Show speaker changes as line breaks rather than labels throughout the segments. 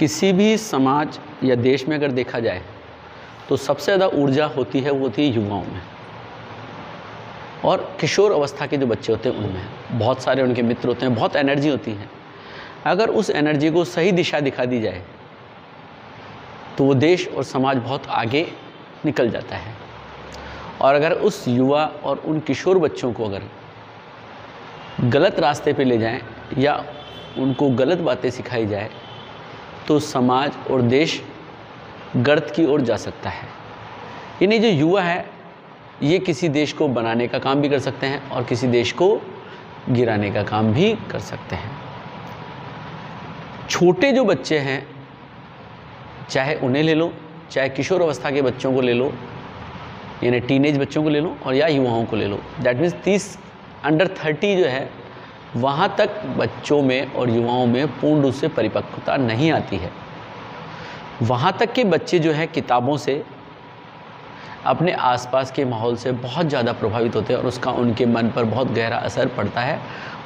किसी भी समाज या देश में अगर देखा जाए तो सबसे ज़्यादा ऊर्जा होती है वो होती है युवाओं में, और किशोर अवस्था के जो बच्चे होते हैं उनमें बहुत सारे उनके मित्र होते हैं, बहुत एनर्जी होती है। अगर उस एनर्जी को सही दिशा दिखा दी जाए तो वो देश और समाज बहुत आगे निकल जाता है। और अगर उस युवा और उन किशोर बच्चों को अगर गलत रास्ते पे ले जाएं या उनको गलत बातें सिखाई जाए तो समाज और देश गर्त की ओर जा सकता है। यानी जो युवा है ये किसी देश को बनाने का काम भी कर सकते हैं और किसी देश को गिराने का काम भी कर सकते हैं। छोटे जो बच्चे हैं, चाहे उन्हें ले लो, चाहे किशोर अवस्था के बच्चों को ले लो, यानी टीनेज बच्चों को ले लो और या युवाओं को ले लो, दैट मीन्स 30 अंडर 30 जो है वहाँ तक बच्चों में और युवाओं में पूर्ण रूप से परिपक्वता नहीं आती है। वहाँ तक के बच्चे जो है किताबों से, अपने आसपास के माहौल से बहुत ज़्यादा प्रभावित होते हैं और उसका उनके मन पर बहुत गहरा असर पड़ता है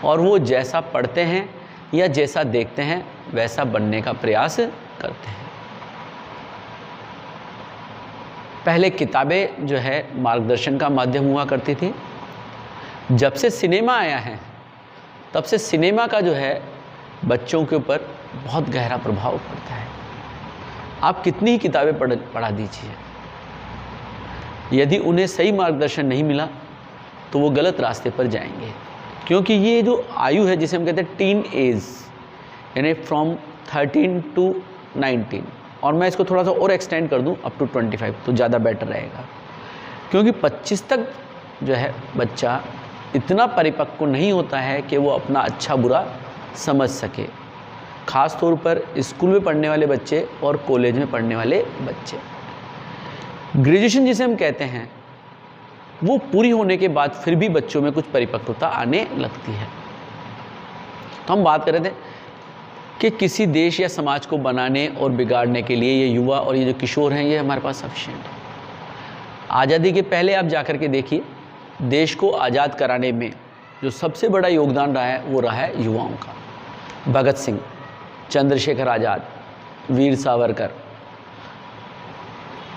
और वो जैसा पढ़ते हैं या जैसा देखते हैं वैसा बनने का प्रयास करते हैं। पहले किताबें जो है मार्गदर्शन का माध्यम हुआ करती थी। जब से सिनेमा आया है तब से सिनेमा का जो है बच्चों के ऊपर बहुत गहरा प्रभाव पड़ता है। आप कितनी ही किताबें पढ़ा दीजिए, यदि उन्हें सही मार्गदर्शन नहीं मिला तो वो गलत रास्ते पर जाएंगे। क्योंकि ये जो आयु है जिसे हम कहते हैं टीन एज, यानी फ्रॉम 13 to 19, और मैं इसको थोड़ा सा और एक्सटेंड कर दूं अप टू 25 तो ज़्यादा बेटर रहेगा। क्योंकि 25 तक जो है बच्चा इतना परिपक्व नहीं होता है कि वो अपना अच्छा बुरा समझ सके, ख़ास तौर पर स्कूल में पढ़ने वाले बच्चे और कॉलेज में पढ़ने वाले बच्चे। ग्रेजुएशन जिसे हम कहते हैं वो पूरी होने के बाद फिर भी बच्चों में कुछ परिपक्वता आने लगती है। तो हम बात कर रहे थे कि किसी देश या समाज को बनाने और बिगाड़ने के लिए ये युवा और ये जो किशोर हैं ये हमारे पास सफिशिएंट है। आज़ादी के पहले आप जाकर के देखिए, देश को आज़ाद कराने में जो सबसे बड़ा योगदान रहा है वो रहा है युवाओं का। भगत सिंह, चंद्रशेखर आज़ाद, वीर सावरकर,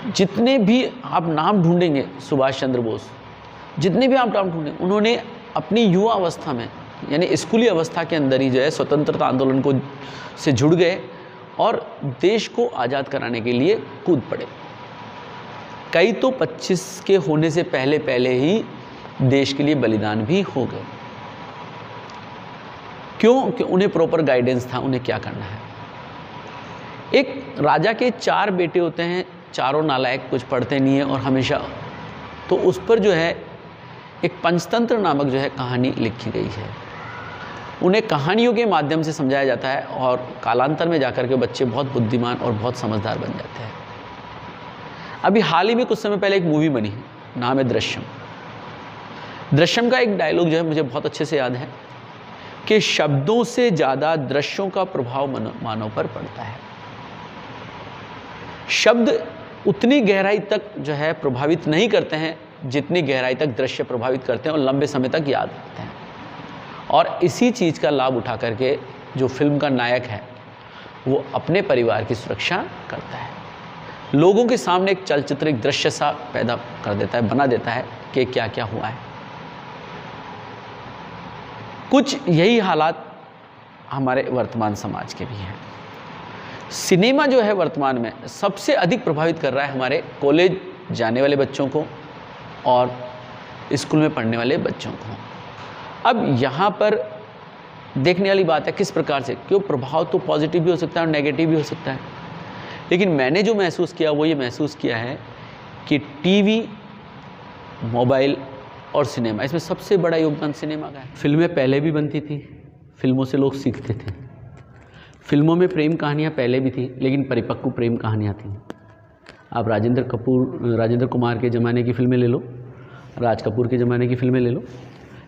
जितने भी आप नाम ढूंढेंगे, सुभाष चंद्र बोस, जितने भी आप नाम ढूंढेंगे, उन्होंने अपनी युवा अवस्था में यानी स्कूली अवस्था के अंदर ही जो है स्वतंत्रता आंदोलन को से जुड़ गए और देश को आज़ाद कराने के लिए कूद पड़े। कई तो 25 के होने से पहले पहले ही देश के लिए बलिदान भी हो गए। क्यों? कि उन्हें प्रॉपर गाइडेंस था उन्हें क्या करना है। एक राजा के 4 बेटे होते हैं, चारों नालायक, कुछ पढ़ते नहीं है और हमेशा, तो उस पर जो है एक पंचतंत्र नामक जो है कहानी लिखी गई है। उन्हें कहानियों के माध्यम से समझाया जाता है और कालांतर में जाकर के बच्चे बहुत बुद्धिमान और बहुत समझदार बन जाते हैं। अभी हाल ही में कुछ समय पहले एक मूवी बनी है, नाम है दृश्यम। दृश्यम का एक डायलॉग जो है मुझे बहुत अच्छे से याद है कि शब्दों से ज़्यादा दृश्यों का प्रभाव मानव पर पड़ता है। शब्द उतनी गहराई तक जो है प्रभावित नहीं करते हैं जितनी गहराई तक दृश्य प्रभावित करते हैं और लंबे समय तक याद रखते हैं। और इसी चीज़ का लाभ उठा करके जो फिल्म का नायक है वो अपने परिवार की सुरक्षा करता है, लोगों के सामने एक चलचित्र, एक दृश्य सा पैदा कर देता है, बना देता है कि क्या क्या हुआ है। कुछ यही हालात हमारे वर्तमान समाज के भी हैं। सिनेमा जो है वर्तमान में सबसे अधिक प्रभावित कर रहा है हमारे कॉलेज जाने वाले बच्चों को और स्कूल में पढ़ने वाले बच्चों को। अब यहाँ पर देखने वाली बात है किस प्रकार से, क्यों प्रभाव तो पॉजिटिव भी हो सकता है और नेगेटिव भी हो सकता है। लेकिन मैंने जो महसूस किया वो ये महसूस किया है कि टीवी, मोबाइल और सिनेमा, इसमें सबसे बड़ा योगदान सिनेमा का है। फिल्में पहले भी बनती थी, फिल्मों से लोग सीखते थे। फिल्मों में प्रेम कहानियाँ पहले भी थी, लेकिन परिपक्व प्रेम कहानियाँ थीं। आप राजेंद्र कुमार के ज़माने की फिल्में ले लो, राज कपूर के ज़माने की फिल्में ले लो,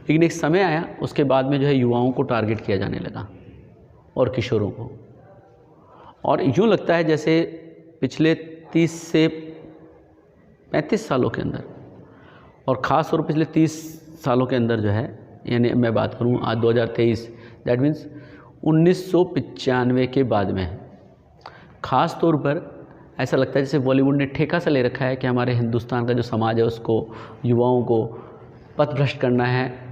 लेकिन एक समय आया उसके बाद में जो है युवाओं को टारगेट किया जाने लगा और किशोरों को। और यूँ लगता है जैसे पिछले 30 से 35 सालों के अंदर, और ख़ास तौर पर पिछले 30 सालों के अंदर जो है, यानी मैं बात करूँ आज 2023, दैट मीन्स 1995 के बाद में ख़ास तौर पर ऐसा लगता है जैसे बॉलीवुड ने ठेका सा ले रखा है कि हमारे हिंदुस्तान का जो समाज है उसको, युवाओं को पथभ्रष्ट करना है,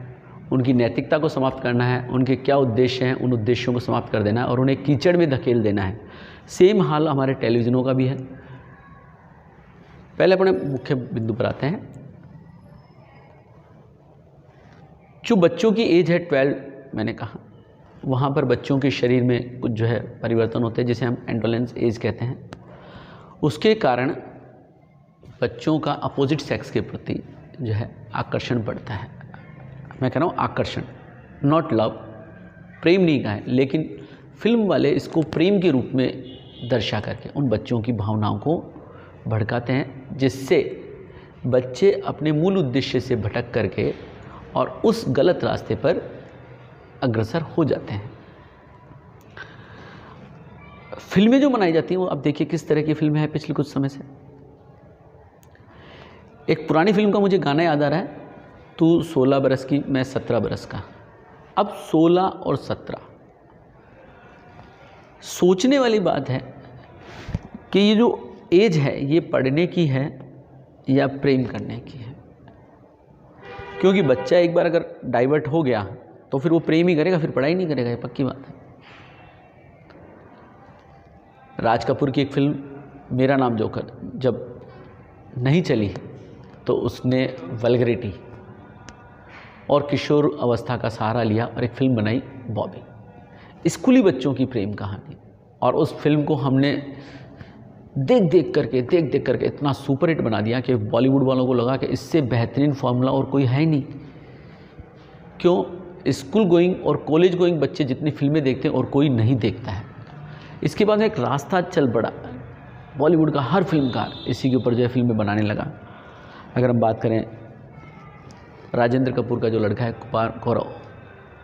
उनकी नैतिकता को समाप्त करना है, उनके क्या उद्देश्य हैं उन उद्देश्यों को समाप्त कर देना है और उन्हें कीचड़ में धकेल देना है। सेम हाल हमारे टेलीविज़नों का भी है। पहले अपने मुख्य बिंदु पर आते हैं। जो बच्चों की एज है 12, मैंने कहा वहाँ पर बच्चों के शरीर में कुछ जो है परिवर्तन होते हैं जिसे हम एंडोलेंस एज कहते हैं। उसके कारण बच्चों का अपोजिट सेक्स के प्रति जो है आकर्षण बढ़ता है। मैं कह रहा हूँ आकर्षण, नॉट लव, प्रेम नहीं कहा है, लेकिन फिल्म वाले इसको प्रेम के रूप में दर्शा करके उन बच्चों की भावनाओं को भड़काते हैं, जिससे बच्चे अपने मूल उद्देश्य से भटक करके और उस गलत रास्ते पर अग्रसर हो जाते हैं। फिल्में जो बनाई जाती हैं वो अब देखिए किस तरह की फिल्में हैं पिछले कुछ समय से। एक पुरानी फिल्म का मुझे गाना याद आ रहा है, तू 16 बरस की मैं 17 बरस का। अब 16 और 17, सोचने वाली बात है कि ये जो एज है ये पढ़ने की है या प्रेम करने की है। क्योंकि बच्चा एक बार अगर डाइवर्ट हो गया तो फिर वो प्रेम ही करेगा, फिर पढ़ाई नहीं करेगा, ये पक्की बात है। राज कपूर की एक फिल्म मेरा नाम जोकर जब नहीं चली तो उसने वल्गरिटी और किशोर अवस्था का सहारा लिया और एक फिल्म बनाई बॉबी, स्कूली बच्चों की प्रेम कहानी। और उस फिल्म को हमने देख देख करके इतना सुपर हिट बना दिया कि बॉलीवुड वालों को लगा कि इससे बेहतरीन फॉर्मूला और कोई है नहीं। क्यों? स्कूल गोइंग और कॉलेज गोइंग बच्चे जितनी फिल्में देखते हैं और कोई नहीं देखता है। इसके बाद एक रास्ता चल पड़ा, बॉलीवुड का हर फिल्मकार इसी के ऊपर जो है फिल्में बनाने लगा। अगर हम बात करें राजेंद्र कपूर का जो लड़का है कौरव,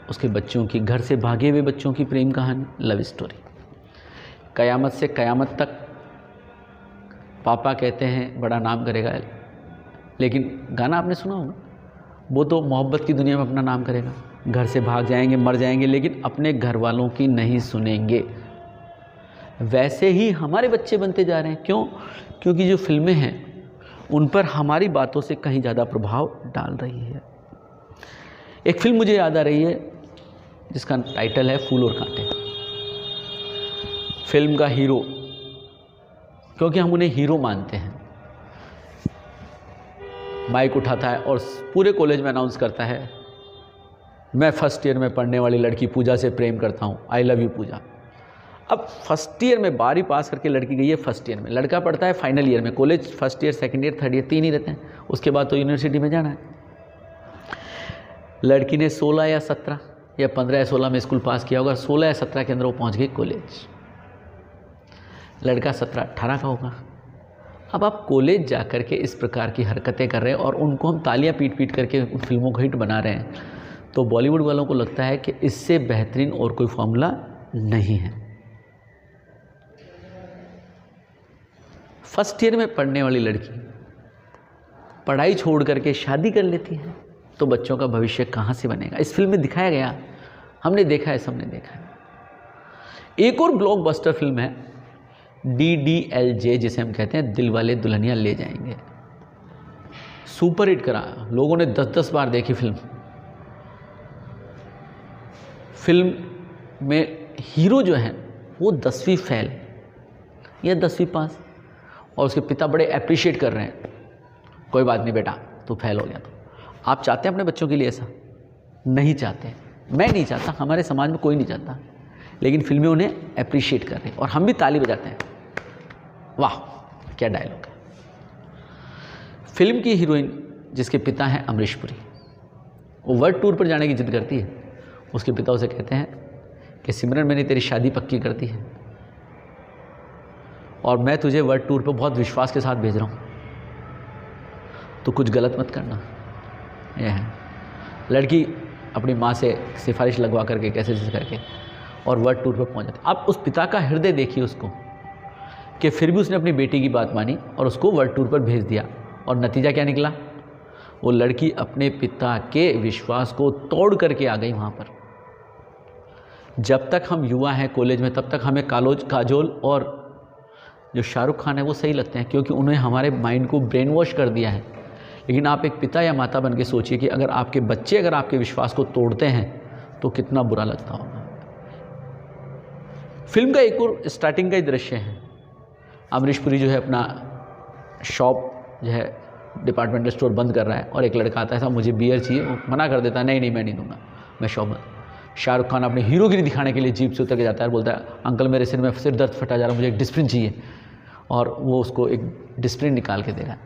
उसके बच्चों की, घर से भागे हुए बच्चों की प्रेम कहानी, लव स्टोरी। कयामत से कयामत तक पापा कहते हैं बड़ा नाम करेगा, लेकिन गाना आपने सुना होगा, वो तो मोहब्बत की दुनिया में अपना नाम करेगा, घर से भाग जाएंगे, मर जाएंगे, लेकिन अपने घर वालों की नहीं सुनेंगे। वैसे ही हमारे बच्चे बनते जा रहे हैं। क्यों? क्योंकि जो फिल्में हैं उन पर हमारी बातों से कहीं ज़्यादा प्रभाव डाल रही है। एक फिल्म मुझे याद आ रही है जिसका टाइटल है फूल और कांटे। फिल्म का हीरो, क्योंकि हम उन्हें हीरो मानते हैं, माइक उठाता है और पूरे कॉलेज में अनाउंस करता है, मैं फर्स्ट ईयर में पढ़ने वाली लड़की पूजा से प्रेम करता हूँ, आई लव यू पूजा। अब फर्स्ट ईयर में 12वीं पास करके लड़की गई है फर्स्ट ईयर में, लड़का पढ़ता है फाइनल ईयर में। College first year, second year, third year 3 ही रहते हैं, उसके बाद तो यूनिवर्सिटी में जाना है। लड़की ने 16 या 17 या 15 या 16 में स्कूल पास किया होगा, 16 या 17 के अंदर वो पहुंच गई कॉलेज। लड़का 17-18 का होगा। अब आप कॉलेज जा कर के इस प्रकार की हरकतें कर रहे हैं और उनको हम तालियां पीट पीट करके उन फिल्मों को हिट बना रहे हैं, तो बॉलीवुड वालों को लगता है कि इससे बेहतरीन और कोई फॉर्मूला नहीं है। फर्स्ट ईयर में पढ़ने वाली लड़की पढ़ाई छोड़ करके शादी कर लेती है, तो बच्चों का भविष्य कहाँ से बनेगा? इस फिल्म में दिखाया गया, हमने देखा है, सबने देखा है। एक और ब्लॉकबस्टर फिल्म है DDLJ, जिसे हम कहते हैं दिल वाले दुल्हनिया ले जाएंगे। सुपर हिट करा, लोगों ने 10-10 बार देखी फिल्म। फिल्म में हीरो जो है वो 10वीं फेल या 10वीं पास, और उसके पिता बड़े अप्रिशिएट कर रहे हैं, कोई बात नहीं बेटा तू फेल हो गया। तो आप चाहते हैं अपने बच्चों के लिए ऐसा? नहीं चाहते, मैं नहीं चाहता, हमारे समाज में कोई नहीं चाहता, लेकिन फिल्में उन्हें अप्रिशिएट कर रही हैं और हम भी ताली बजाते हैं। वाह क्या डायलॉग है। फिल्म की हीरोइन जिसके पिता हैं अमरीश पुरी, वो वर्ल्ड टूर पर जाने की जिद करती है। उसके पिता उसे कहते हैं कि सिमरन मैंने तेरी शादी पक्की कर दी है और मैं तुझे वर्ल्ड टूर पर बहुत विश्वास के साथ भेज रहा हूँ, तो कुछ गलत मत करना। यह है लड़की अपनी माँ से सिफारिश लगवा करके कैसे करके और वर्ल्ड टूर पर पहुँच जाती। आप उस पिता का हृदय देखिए उसको, कि फिर भी उसने अपनी बेटी की बात मानी और उसको वर्ल्ड टूर पर भेज दिया, और नतीजा क्या निकला? वो लड़की अपने पिता के विश्वास को तोड़ करके आ गई वहाँ पर। जब तक हम युवा हैं कॉलेज में, तब तक हमें काजोल और जो शाहरुख खान है वो सही लगते हैं, क्योंकि उन्हें हमारे माइंड को ब्रेन वॉश कर दिया है। लेकिन आप एक पिता या माता बन के सोचिए कि अगर आपके बच्चे अगर आपके विश्वास को तोड़ते हैं तो कितना बुरा लगता होगा। फिल्म का एक और स्टार्टिंग का ही दृश्य है। अमरीश पुरी जो है अपना शॉप जो है डिपार्टमेंटल स्टोर बंद कर रहा है और एक लड़का आता है, साहब मुझे बियर चाहिए, वो मना कर देता है, नहीं मैं नहीं दूंगा, मैं शॉप बंद। शाहरुख खान अपनी हीरोगिरी दिखाने के लिए जीप से उतर के जाता है और बोलता है, अंकल मेरे सिर में सिर दर्द फटा जा रहा है, मुझे एक डिस्प्रिन चाहिए। और वो उसको एक डिस्प्रिन निकाल के देगा।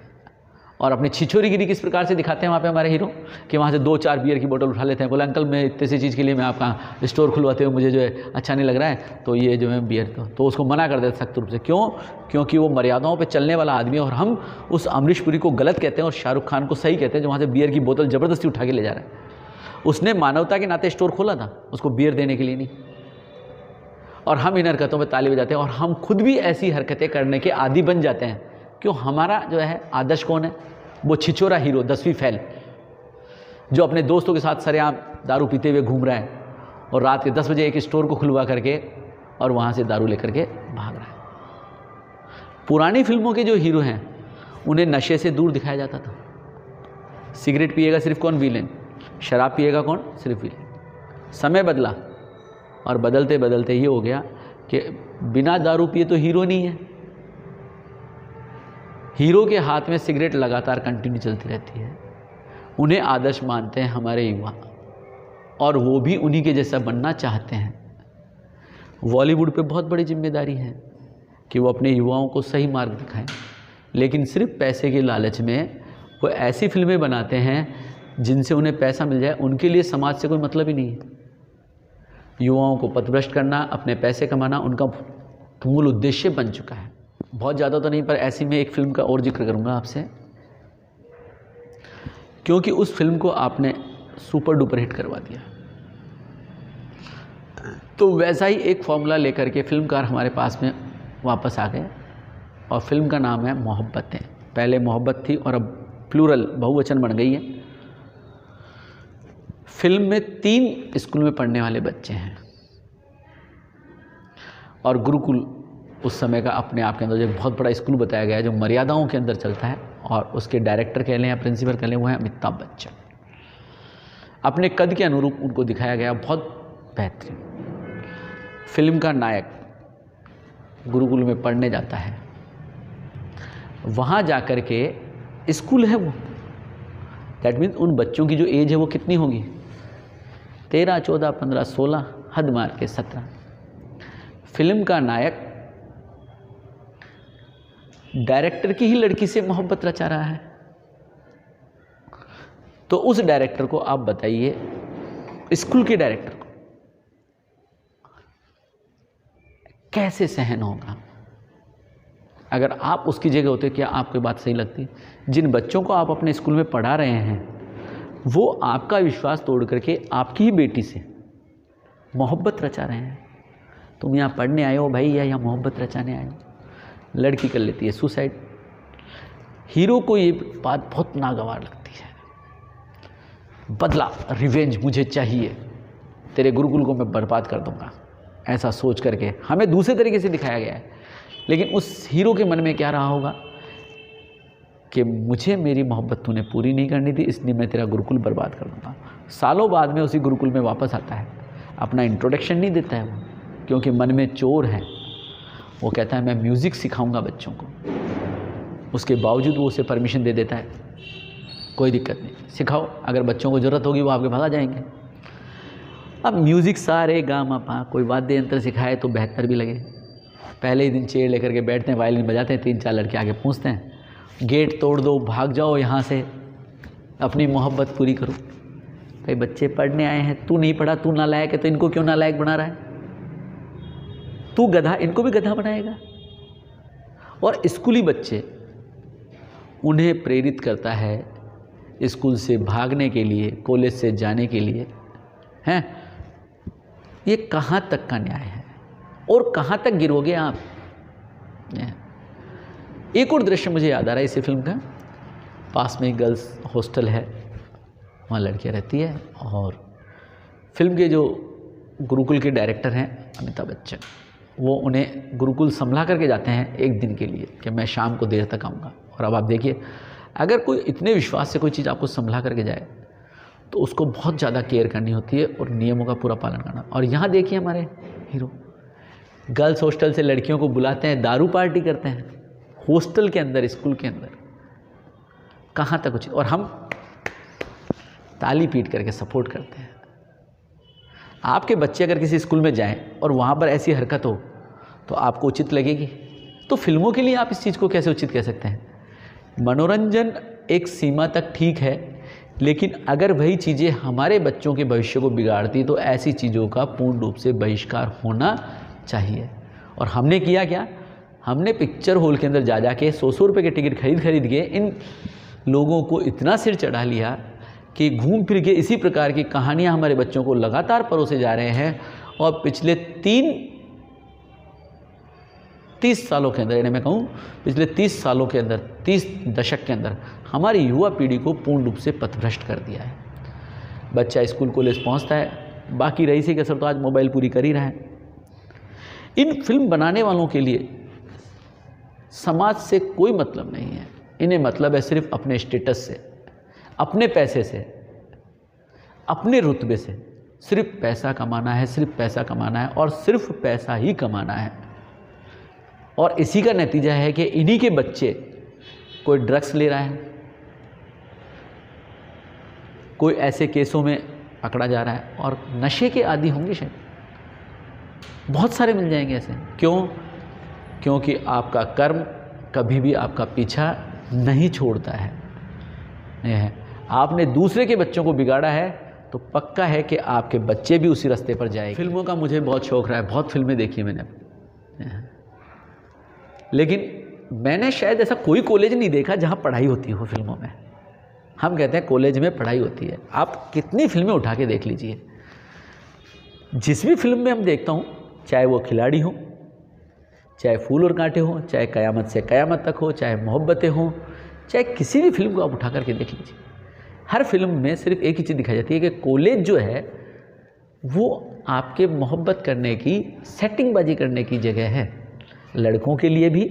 और अपनी छिछोरीगिरी किस प्रकार से दिखाते हैं वहाँ पे हमारे हीरो, कि वहाँ से 2-4 बियर की बोतल उठा लेते हैं, बोला अंकल मैं इतने सी चीज़ के लिए मैं आपका स्टोर खुलवाते हुए मुझे जो है अच्छा नहीं लग रहा है, तो ये जो है बियर तो उसको मना कर देते सख्त रूप से। क्यों? क्योंकि वो मर्यादाओं पे चलने वाला आदमी है और हम उस अमरीश पुरी को गलत कहते हैं और शाहरुख खान को सही कहते हैं, जो वहाँ से बियर की बोतल ज़बरदस्ती उठा के ले जा रहा है। उसने मानवता के नाते स्टोर खोला था, उसको बियर देने के लिए नहीं। और हम इन हरकतों पर ताली बजाते हैं और हम खुद भी ऐसी हरकतें करने के आदी बन जाते हैं। क्यों? हमारा जो है आदर्श कौन है? वो छिछोरा हीरो 10वीं फेल, जो अपने दोस्तों के साथ सरेआम दारू पीते हुए घूम रहा है और रात के 10 बजे एक स्टोर को खुलवा करके और वहाँ से दारू लेकर के भाग रहा है। पुरानी फिल्मों के जो हीरो हैं उन्हें नशे से दूर दिखाया जाता था। सिगरेट पिएगा सिर्फ कौन? विलेन। शराब पिएगा कौन? सिर्फ विलेन। समय बदला और बदलते बदलते ये हो गया कि बिना दारू पिए तो हीरो नहीं है। हीरो के हाथ में सिगरेट लगातार कंटिन्यू चलती रहती है। उन्हें आदर्श मानते हैं हमारे युवा और वो भी उन्हीं के जैसा बनना चाहते हैं। बॉलीवुड पे बहुत बड़ी जिम्मेदारी है कि वो अपने युवाओं को सही मार्ग दिखाएं, लेकिन सिर्फ पैसे के लालच में वो ऐसी फिल्में बनाते हैं जिनसे उन्हें पैसा मिल जाए। उनके लिए समाज से कोई मतलब ही नहीं है। युवाओं को पथभ्रष्ट करना, अपने पैसे कमाना उनका मूल उद्देश्य बन चुका है। बहुत ज़्यादा तो नहीं, पर ऐसी में एक फिल्म का और जिक्र करूँगा आपसे, क्योंकि उस फिल्म को आपने सुपर डुपर हिट करवा दिया। तो वैसा ही एक फॉर्मूला लेकर के फिल्मकार हमारे पास में वापस आ गए और फिल्म का नाम है मोहब्बतें। पहले मोहब्बत थी और अब प्लूरल बहुवचन बन गई है। फिल्म में 3 स्कूल में पढ़ने वाले बच्चे हैं और गुरुकुल उस समय का अपने आप के अंदर एक बहुत बड़ा स्कूल बताया गया है जो मर्यादाओं के अंदर चलता है, और उसके डायरेक्टर कह लें या प्रिंसिपल कह लें वो है अमिताभ बच्चन। अपने कद के अनुरूप उनको दिखाया गया, बहुत बेहतरीन। फिल्म का नायक गुरुकुल में पढ़ने जाता है, वहाँ जाकर के स्कूल है वो, दैट मीन्स उन बच्चों की जो एज है वो कितनी होगी? 13, 14, 15, 16, हद मार के 17। फिल्म का नायक डायरेक्टर की ही लड़की से मोहब्बत रचा रहा है। तो उस डायरेक्टर को आप बताइए, स्कूल के डायरेक्टर को कैसे सहन होगा? अगर आप उसकी जगह होते, क्या आपको बात सही लगती? जिन बच्चों को आप अपने स्कूल में पढ़ा रहे हैं वो आपका विश्वास तोड़ करके आपकी ही बेटी से मोहब्बत रचा रहे हैं। तुम यहाँ पढ़ने आए हो भाई या यहाँ मोहब्बत रचाने आए हो? लड़की कर लेती है सुसाइड। हीरो को ये बात बहुत नागवार लगती है। बदला, रिवेंज मुझे चाहिए, तेरे गुरुकुल को मैं बर्बाद कर दूंगा, ऐसा सोच करके हमें दूसरे तरीके से दिखाया गया है। लेकिन उस हीरो के मन में क्या रहा होगा कि मुझे मेरी मोहब्बत तूने पूरी नहीं करनी थी, इसलिए मैं तेरा गुरुकुल बर्बाद कर दूंगा। सालों बाद में उसी गुरुकुल में वापस आता है, अपना इंट्रोडक्शन नहीं देता है वो, क्योंकि मन में चोर है। वो कहता है मैं म्यूज़िक सिखाऊंगा बच्चों को, उसके बावजूद वो उसे परमिशन दे देता है, कोई दिक्कत नहीं, सिखाओ, अगर बच्चों को ज़रूरत होगी वो आपके पास आ जाएंगे। अब म्यूज़िक सारे गा मा पा, कोई वाद्य यंत्र सिखाए तो बेहतर भी लगे। पहले ही दिन चेयर लेकर के बैठते हैं, वायलिन बजाते हैं, 3-4 लड़के आगे पूछते हैं, गेट तोड़ दो, भाग जाओ यहाँ से, अपनी मोहब्बत पूरी करो। भाई बच्चे पढ़ने आए हैं, तू नहीं पढ़ा, तू नालायक है, तो इनको क्यों नालायक बना रहा है? तू गधा, इनको भी गधा बनाएगा। और स्कूली बच्चे, उन्हें प्रेरित करता है स्कूल से भागने के लिए, कॉलेज से जाने के लिए। हैं, ये कहाँ तक का न्याय है और कहाँ तक गिरोगे आप? एक और दृश्य मुझे याद आ रहा है इसी फिल्म का। पास में गर्ल्स हॉस्टल है, वहाँ लड़कियाँ रहती है और फिल्म के जो गुरुकुल के डायरेक्टर हैं अमिताभ बच्चन, वो उन्हें गुरुकुल संभला करके जाते हैं एक दिन के लिए कि मैं शाम को देर तक आऊँगा। और अब आप देखिए, अगर कोई इतने विश्वास से कोई चीज़ आपको संभला करके जाए तो उसको बहुत ज़्यादा केयर करनी होती है और नियमों का पूरा पालन करना। और यहाँ देखिए हमारे हीरो गर्ल्स हॉस्टल से लड़कियों को बुलाते हैं, दारू पार्टी करते हैं हॉस्टल के अंदर, स्कूल के अंदर, कहाँ तक उचित। और हम ताली पीट करके सपोर्ट करते हैं। आपके बच्चे अगर किसी स्कूल में जाएं और वहाँ पर ऐसी हरकत हो तो आपको उचित लगेगी? तो फिल्मों के लिए आप इस चीज़ को कैसे उचित कह सकते हैं? मनोरंजन एक सीमा तक ठीक है, लेकिन अगर वही चीज़ें हमारे बच्चों के भविष्य को बिगाड़ती तो ऐसी चीज़ों का पूर्ण रूप से बहिष्कार होना चाहिए। और हमने किया क्या? हमने पिक्चर हॉल के अंदर जा के 100 रुपये के टिकट खरीद के इन लोगों को इतना सिर चढ़ा लिया कि घूम फिर के इसी प्रकार की कहानियाँ हमारे बच्चों को लगातार परोसे जा रहे हैं। और पिछले 30 सालों के अंदर, यानी मैं कहूँ पिछले 30 सालों के अंदर, 30 दशक के अंदर हमारी युवा पीढ़ी को पूर्ण रूप से पथभ्रष्ट कर दिया है। बच्चा स्कूल कॉलेज पहुँचता है, बाकी रईसी के असर तो आज मोबाइल पूरी कर ही रहा है। इन फिल्म बनाने वालों के लिए समाज से कोई मतलब नहीं है। इन्हें मतलब है सिर्फ अपने स्टेटस से, अपने पैसे से, अपने रुतबे से। सिर्फ पैसा कमाना है, सिर्फ पैसा कमाना है और सिर्फ पैसा ही कमाना है। और इसी का नतीजा है कि इन्हीं के बच्चे, कोई ड्रग्स ले रहा है, कोई ऐसे केसों में पकड़ा जा रहा है और नशे के आदी होंगे शायद, बहुत सारे मिल जाएंगे ऐसे। क्यों? क्योंकि आपका कर्म कभी भी आपका पीछा नहीं छोड़ता है। आपने दूसरे के बच्चों को बिगाड़ा है तो पक्का है कि आपके बच्चे भी उसी रास्ते पर जाएंगे। फिल्मों का मुझे बहुत शौक़ रहा है, बहुत फिल्में देखी मैंने, लेकिन मैंने शायद ऐसा कोई कॉलेज नहीं देखा जहाँ पढ़ाई होती हो फिल्मों में। हम कहते हैं कॉलेज में पढ़ाई होती है, आप कितनी फिल्में उठा के देख लीजिए, जिस भी फिल्म में हम देखता हूँ, चाहे वो खिलाड़ी हो, चाहे फूल और कांटे हो, चाहे कयामत से कयामत तक हो, चाहे मोहब्बतें हों, चाहे किसी भी फिल्म को आप उठा करके देख लीजिए, हर फिल्म में सिर्फ एक ही चीज़ दिखाई जाती है कि कॉलेज जो है वो आपके मोहब्बत करने की, सेटिंगबाजी करने की जगह है, लड़कों के लिए भी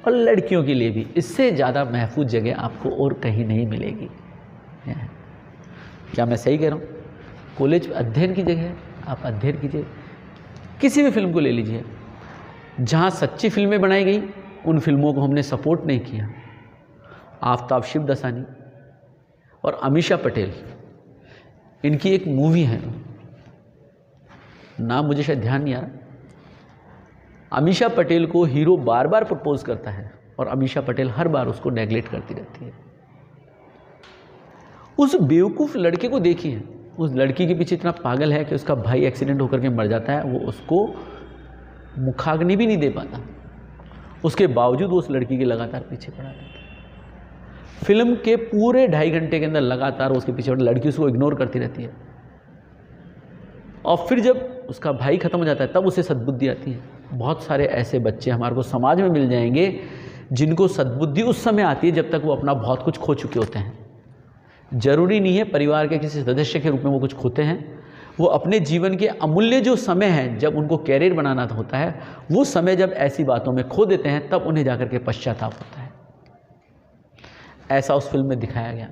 और लड़कियों के लिए भी। इससे ज़्यादा महफूज जगह आपको और कहीं नहीं मिलेगी। क्या मैं सही कह रहा हूँ? कॉलेज अध्ययन की जगह है, आप अध्ययन कीजिए। किसी भी फिल्म को ले लीजिए, जहाँ सच्ची फिल्में बनाई गई उन फिल्मों को हमने सपोर्ट नहीं किया। आफ्ताब शिवदसानी और अमीषा पटेल, इनकी एक मूवी है, नाम मुझे शायद ध्यान नहीं आ रहा। अमीषा पटेल को हीरो बार बार प्रपोज करता है और अमीषा पटेल हर बार उसको नेगलेक्ट करती रहती है। उस बेवकूफ़ लड़के को देखिए, उस लड़की के पीछे इतना पागल है कि उसका भाई एक्सीडेंट होकर के मर जाता है, वो उसको मुखाग्नि भी नहीं दे पाता, उसके बावजूद वो उस लड़की के लगातार पीछे पड़ा रहता है। फिल्म के पूरे 2.5 घंटे के अंदर लगातार उसके पीछे लड़की उसको इग्नोर करती रहती है और फिर जब उसका भाई ख़त्म हो जाता है तब उसे सद्बुद्धि आती है। बहुत सारे ऐसे बच्चे हमारे को समाज में मिल जाएंगे जिनको सद्बुद्धि उस समय आती है जब तक वो अपना बहुत कुछ खो चुके होते हैं। ज़रूरी नहीं है परिवार के किसी सदस्य के रूप में वो कुछ खोते हैं, वो अपने जीवन के अमूल्य जो समय है जब उनको कैरियर बनाना होता है, वो समय जब ऐसी बातों में खो देते हैं तब उन्हें जाकर के पश्चाताप होता है। ऐसा उस फिल्म में दिखाया गया।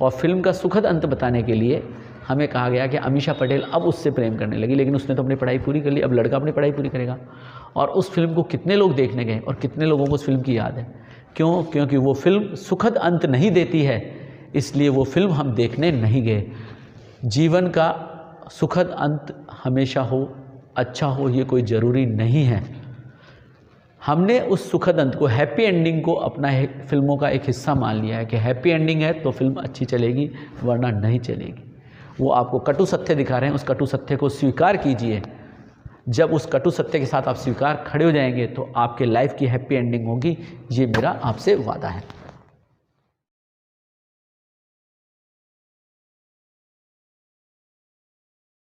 और फिल्म का सुखद अंत बताने के लिए हमें कहा गया कि अमीषा पटेल अब उससे प्रेम करने लगी, लेकिन उसने तो अपनी पढ़ाई पूरी कर ली, अब लड़का अपनी पढ़ाई पूरी करेगा। और उस फिल्म को कितने लोग देखने गए और कितने लोगों को उस फिल्म की याद है? क्यों? क्योंकि वो फिल्म सुखद अंत नहीं देती है, इसलिए वो फिल्म हम देखने नहीं गए। जीवन का सुखद अंत हमेशा हो, अच्छा हो, ये कोई ज़रूरी नहीं है। हमने उस सुखद अंत को, हैप्पी एंडिंग को अपना फिल्मों का एक हिस्सा मान लिया है कि हैप्पी एंडिंग है तो फिल्म अच्छी चलेगी, वरना नहीं चलेगी। वो आपको कटु सत्य दिखा रहे हैं, उस कटु सत्य को स्वीकार कीजिए। जब उस कटु सत्य के साथ आप स्वीकार खड़े हो जाएंगे तो आपके लाइफ की हैप्पी एंडिंग होगी, ये मेरा आपसे वादा है।